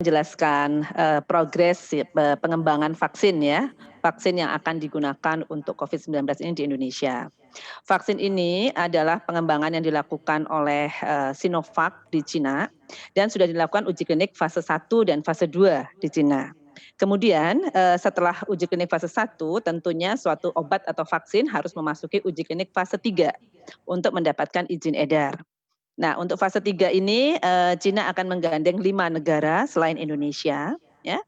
Menjelaskan, progres pengembangan vaksin ya, vaksin yang akan digunakan untuk COVID-19 ini di Indonesia. Vaksin ini adalah pengembangan yang dilakukan oleh, Sinovac di Cina dan sudah dilakukan uji klinik fase 1 dan fase 2 di Cina. Kemudian, setelah uji klinik fase 1 tentunya suatu obat atau vaksin harus memasuki uji klinik fase 3 untuk mendapatkan izin edar. Nah, untuk fase 3 ini, Cina akan menggandeng 5 negara selain Indonesia, ya,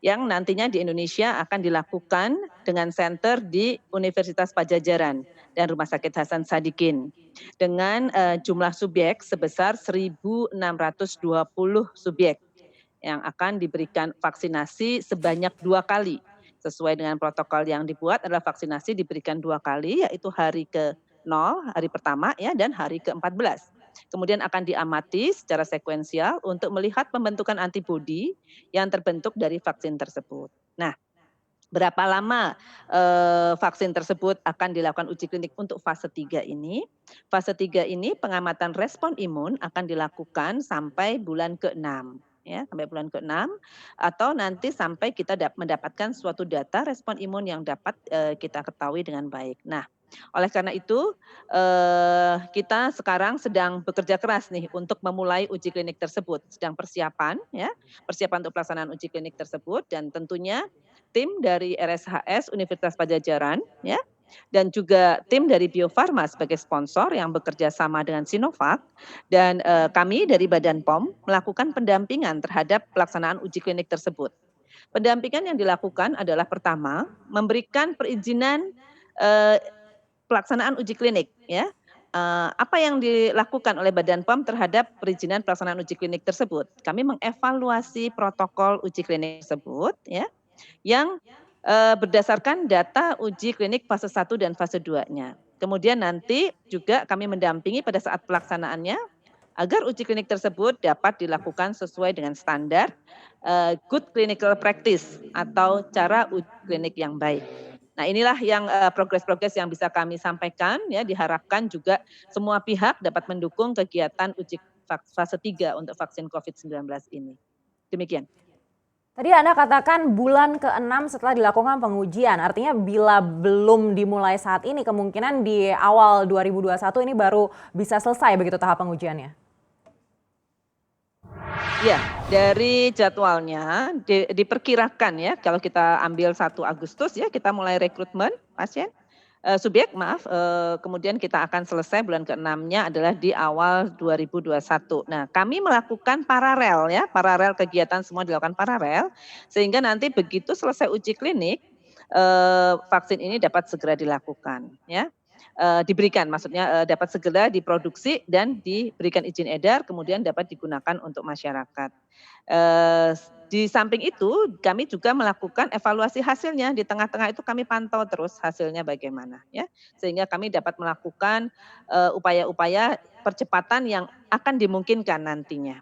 yang nantinya di Indonesia akan dilakukan dengan center di Universitas Padjadjaran dan Rumah Sakit Hasan Sadikin, dengan, jumlah subjek sebesar 1.620 subjek, yang akan diberikan vaksinasi sebanyak 2 kali. Sesuai dengan protokol yang dibuat adalah vaksinasi diberikan 2 kali, yaitu hari ke-0, hari pertama ya, dan hari ke-14. Kemudian akan diamati secara sekuensial untuk melihat pembentukan antibodi yang terbentuk dari vaksin tersebut. Nah, berapa lama, vaksin tersebut akan dilakukan uji klinik untuk fase 3 ini? Fase 3 ini pengamatan respon imun akan dilakukan sampai bulan ke-6 ya, sampai bulan ke-6 atau nanti sampai kita mendapatkan suatu data respon imun yang dapat, kita ketahui dengan baik. Nah, oleh karena itu, kita sekarang sedang bekerja keras nih untuk memulai uji klinik tersebut, sedang persiapan ya, persiapan untuk pelaksanaan uji klinik tersebut dan tentunya tim dari RSHS Universitas Padjadjaran ya, dan juga tim dari Bio Farma sebagai sponsor yang bekerja sama dengan Sinovac dan, kami dari Badan POM melakukan pendampingan terhadap pelaksanaan uji klinik tersebut. Pendampingan yang dilakukan adalah pertama, memberikan perizinan, eee, pelaksanaan uji klinik ya, apa yang dilakukan oleh Badan POM terhadap perizinan pelaksanaan uji klinik tersebut? Kami mengevaluasi protokol uji klinik tersebut ya, yang, berdasarkan data uji klinik fase 1 dan fase 2-nya. Kemudian nanti juga kami mendampingi pada saat pelaksanaannya, agar uji klinik tersebut dapat dilakukan sesuai dengan standar, good clinical practice atau cara uji klinik yang baik. Nah inilah yang, progres-progres yang bisa kami sampaikan ya, diharapkan juga semua pihak dapat mendukung kegiatan uji fase 3 untuk vaksin COVID-19 ini. Demikian. Tadi Anda katakan bulan ke-6 setelah dilakukan pengujian, artinya bila belum dimulai saat ini kemungkinan di awal 2021 ini baru bisa selesai begitu tahap pengujiannya? Ya, dari jadwalnya diperkirakan ya kalau kita ambil 1 Agustus ya kita mulai rekrutmen pasien, subjek maaf, kemudian kita akan selesai bulan ke-6-nya adalah di awal 2021. Nah, kami melakukan paralel ya, paralel kegiatan semua dilakukan paralel, sehingga nanti begitu selesai uji klinik, vaksin ini dapat segera dilakukan ya, diberikan maksudnya, dapat segera diproduksi dan diberikan izin edar kemudian dapat digunakan untuk masyarakat. Di samping itu kami juga melakukan evaluasi hasilnya, di tengah-tengah itu kami pantau terus hasilnya bagaimana ya, sehingga kami dapat melakukan, upaya-upaya percepatan yang akan dimungkinkan nantinya.